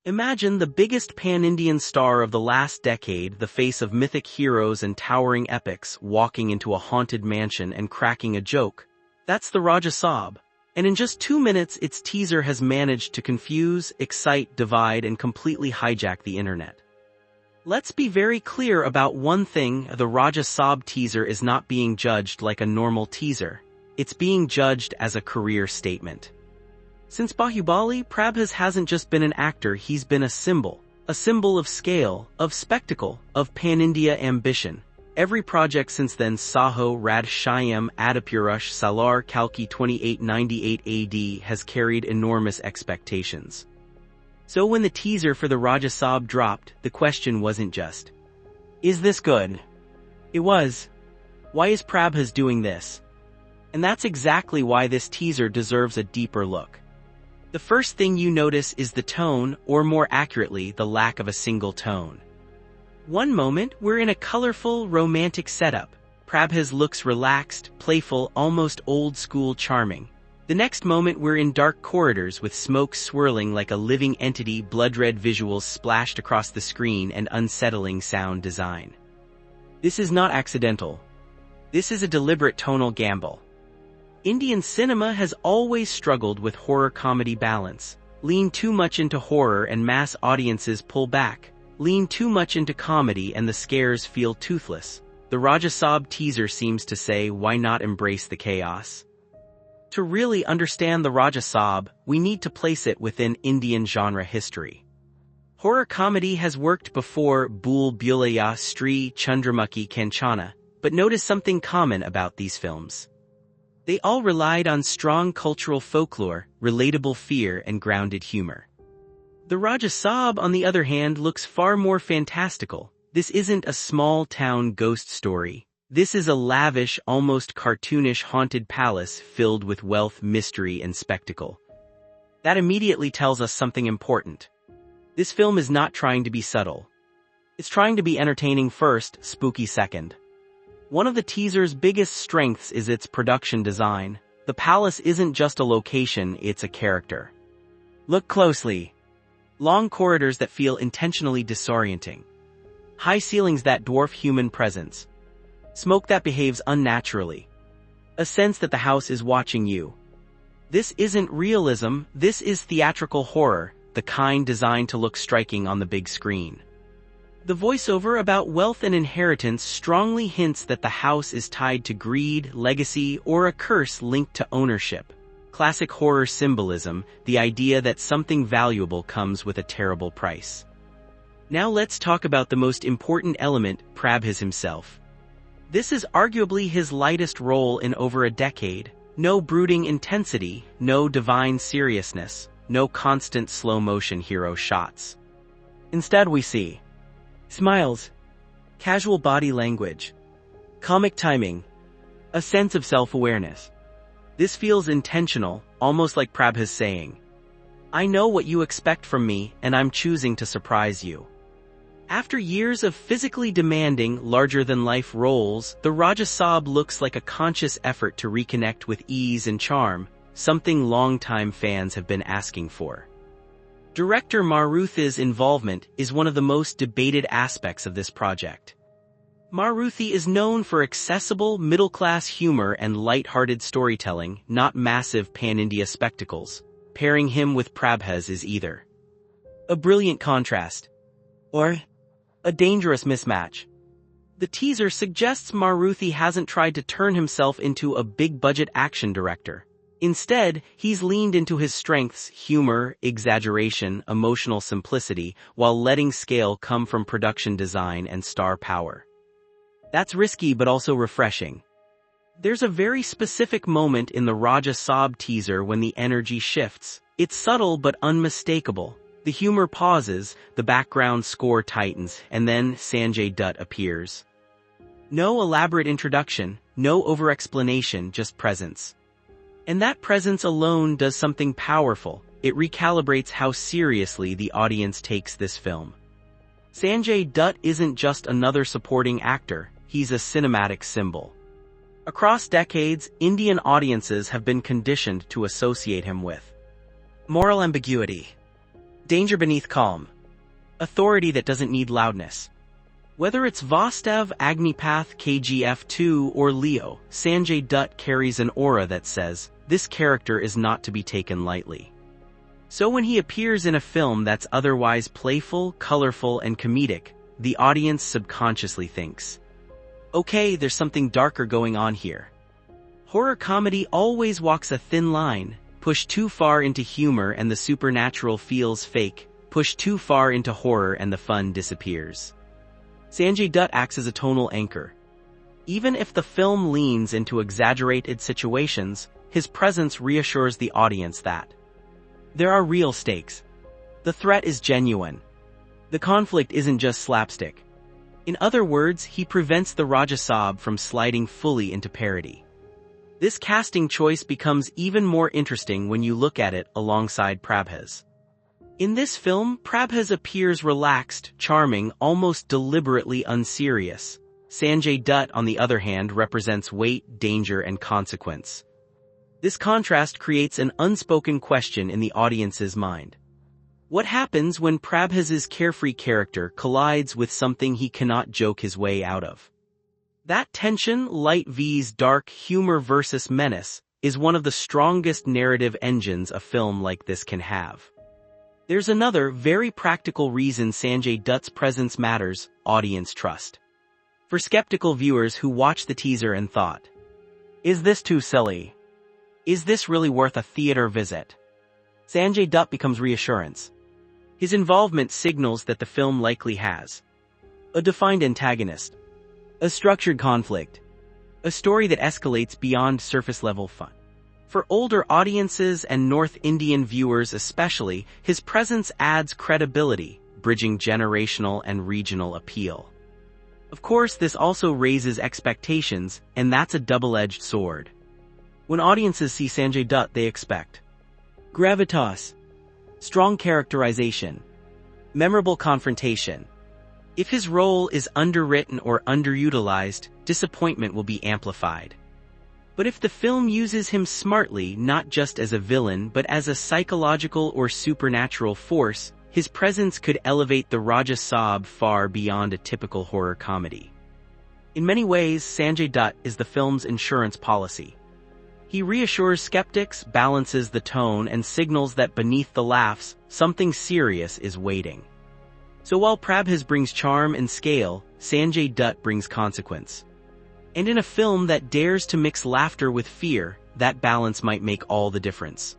Imagine the biggest pan-Indian star of the last decade, the face of mythic heroes and towering epics, walking into a haunted mansion and cracking a joke. That's the Raja Saab. And in just 2 minutes, its teaser has managed to confuse, excite, divide, and completely hijack the internet. Let's be very clear about one thing: the Raja Saab teaser is not being judged like a normal teaser. It's being judged as a career statement. Since Bahubali, Prabhas hasn't just been an actor, he's been a symbol of scale, of spectacle, of pan-India ambition. Every project since then, Saho, Rad Shyam, Adipurush, Salar, Kalki 2898 AD, has carried enormous expectations. So when the teaser for the Raja Saab dropped, the question wasn't just, is this good? It was, why is Prabhas doing this? And that's exactly why this teaser deserves a deeper look. The first thing you notice is the tone, or more accurately, the lack of a single tone. One moment, we're in a colorful, romantic setup. Prabhas looks relaxed, playful, almost old-school charming. The next moment, we're in dark corridors with smoke swirling like a living entity, blood-red visuals splashed across the screen, and unsettling sound design. This is not accidental. This is a deliberate tonal gamble. Indian cinema has always struggled with horror-comedy balance. Lean too much into horror and mass audiences pull back. Lean too much into comedy and the scares feel toothless. The Raja Saab teaser seems to say, why not embrace the chaos? To really understand the Raja Saab, we need to place it within Indian genre history. Horror comedy has worked before: Bhool Bhulaiya, Stree, Chandramukhi, Kanchana. But notice something common about these films. They all relied on strong cultural folklore, relatable fear, and grounded humor. The Raja Saab, on the other hand, looks far more fantastical. This isn't a small-town ghost story. This is a lavish, almost cartoonish haunted palace filled with wealth, mystery, and spectacle. That immediately tells us something important. This film is not trying to be subtle. It's trying to be entertaining first, spooky second. One of the teaser's biggest strengths is its production design. The palace isn't just a location, it's a character. Look closely. Long corridors that feel intentionally disorienting. High ceilings that dwarf human presence. Smoke that behaves unnaturally. A sense that the house is watching you. This isn't realism, this is theatrical horror, the kind designed to look striking on the big screen. The voiceover about wealth and inheritance strongly hints that the house is tied to greed, legacy, or a curse linked to ownership. Classic horror symbolism, the idea that something valuable comes with a terrible price. Now let's talk about the most important element, Prabhas himself. This is arguably his lightest role in over a decade. No brooding intensity, no divine seriousness, no constant slow-motion hero shots. Instead we see smiles, casual body language, comic timing, a sense of self-awareness. This feels intentional, almost like Prabhas saying, I know what you expect from me, and I'm choosing to surprise you. After years of physically demanding, larger-than-life roles, the Raja Saab looks like a conscious effort to reconnect with ease and charm, something longtime fans have been asking for. Director Maruthi's involvement is one of the most debated aspects of this project. Maruthi is known for accessible, middle-class humor and light-hearted storytelling, not massive pan-India spectacles. Pairing him with Prabhas is either a brilliant contrast or a dangerous mismatch. The teaser suggests Maruthi hasn't tried to turn himself into a big-budget action director. Instead, he's leaned into his strengths: humor, exaggeration, emotional simplicity, while letting scale come from production design and star power. That's risky but also refreshing. There's a very specific moment in the Raja Saab teaser when the energy shifts. It's subtle but unmistakable. The humor pauses, the background score tightens, and then Sanjay Dutt appears. No elaborate introduction, no over-explanation, just presence. And that presence alone does something powerful. It recalibrates how seriously the audience takes this film. Sanjay Dutt isn't just another supporting actor, he's a cinematic symbol. Across decades, Indian audiences have been conditioned to associate him with moral ambiguity, Danger beneath calm. Authority that doesn't need loudness. Whether it's Vastav, Agnipath, KGF2, or Leo, Sanjay Dutt carries an aura that says, this character is not to be taken lightly. So when he appears in a film that's otherwise playful, colorful, and comedic, the audience subconsciously thinks, okay, there's something darker going on here. Horror comedy always walks a thin line. Push too far into humor and the supernatural feels fake. Push too far into horror and the fun disappears. Sanjay Dutt acts as a tonal anchor. Even if the film leans into exaggerated situations, his presence reassures the audience that there are real stakes. The threat is genuine. The conflict isn't just slapstick. In other words, he prevents the Raja Saab from sliding fully into parody. This casting choice becomes even more interesting when you look at it alongside Prabhas. In this film, Prabhas appears relaxed, charming, almost deliberately unserious. Sanjay Dutt, on the other hand, represents weight, danger, and consequence. This contrast creates an unspoken question in the audience's mind. What happens when Prabhas's carefree character collides with something he cannot joke his way out of? That tension, light vs dark, humor versus menace, is one of the strongest narrative engines a film like this can have. There's another, very practical reason Sanjay Dutt's presence matters: audience trust. For skeptical viewers who watched the teaser and thought, is this too silly? Is this really worth a theater visit? Sanjay Dutt becomes reassurance. His involvement signals that the film likely has a defined antagonist, a structured conflict, a story that escalates beyond surface-level fun. For older audiences and North Indian viewers especially, his presence adds credibility, bridging generational and regional appeal. Of course, this also raises expectations, and that's a double-edged sword. When audiences see Sanjay Dutt, they expect gravitas, strong characterization, memorable confrontation. If his role is underwritten or underutilized, disappointment will be amplified. But if the film uses him smartly, not just as a villain but as a psychological or supernatural force, his presence could elevate the Raja Saab far beyond a typical horror comedy. In many ways, Sanjay Dutt is the film's insurance policy. He reassures skeptics, balances the tone, and signals that beneath the laughs, something serious is waiting. So while Prabhas brings charm and scale, Sanjay Dutt brings consequence. And in a film that dares to mix laughter with fear, that balance might make all the difference.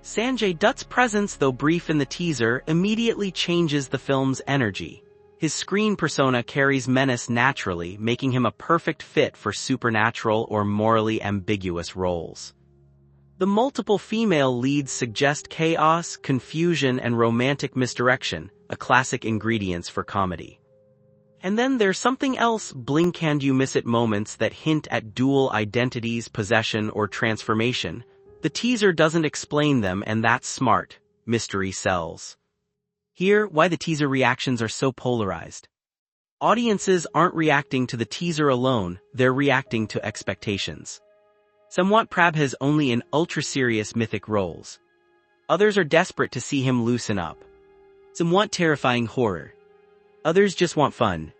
Sanjay Dutt's presence, though brief in the teaser, immediately changes the film's energy. His screen persona carries menace naturally, making him a perfect fit for supernatural or morally ambiguous roles. The multiple female leads suggest chaos, confusion, and romantic misdirection, a classic ingredients for comedy. And then there's something else, blink-and-you-miss-it moments that hint at dual identities, possession, or transformation. The teaser doesn't explain them, and that's smart. Mystery sells. Here, why the teaser reactions are so polarized. Audiences aren't reacting to the teaser alone, they're reacting to expectations. Some want Prabhas only in ultra-serious mythic roles. Others are desperate to see him loosen up. Some want terrifying horror. Others just want fun.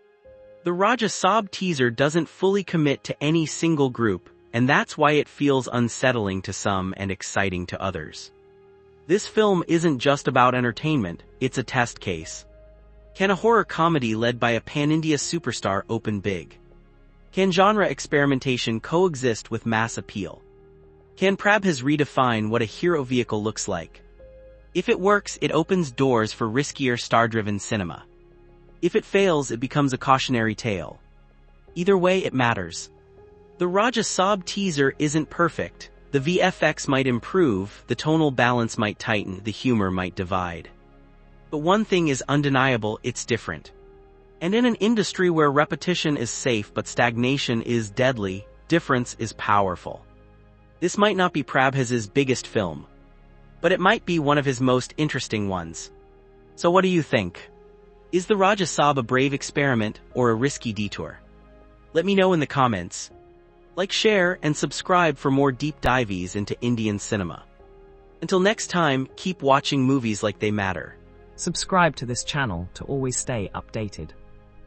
The Raja Saab teaser doesn't fully commit to any single group, and that's why it feels unsettling to some and exciting to others. This film isn't just about entertainment, it's a test case. Can a horror comedy led by a pan-India superstar open big? Can genre experimentation coexist with mass appeal? Can Prabhas redefine what a hero vehicle looks like? If it works, it opens doors for riskier star-driven cinema. If it fails, it becomes a cautionary tale. Either way, it matters. The Raja Saab teaser isn't perfect. The VFX might improve, the tonal balance might tighten, the humor might divide. But one thing is undeniable, it's different. And in an industry where repetition is safe but stagnation is deadly, difference is powerful. This might not be Prabhas's biggest film, but it might be one of his most interesting ones. So what do you think? Is the Raja Saab a brave experiment or a risky detour? Let me know in the comments. Like, share, and subscribe for more deep dives into Indian cinema. Until next time, keep watching movies like they matter. Subscribe to this channel to always stay updated.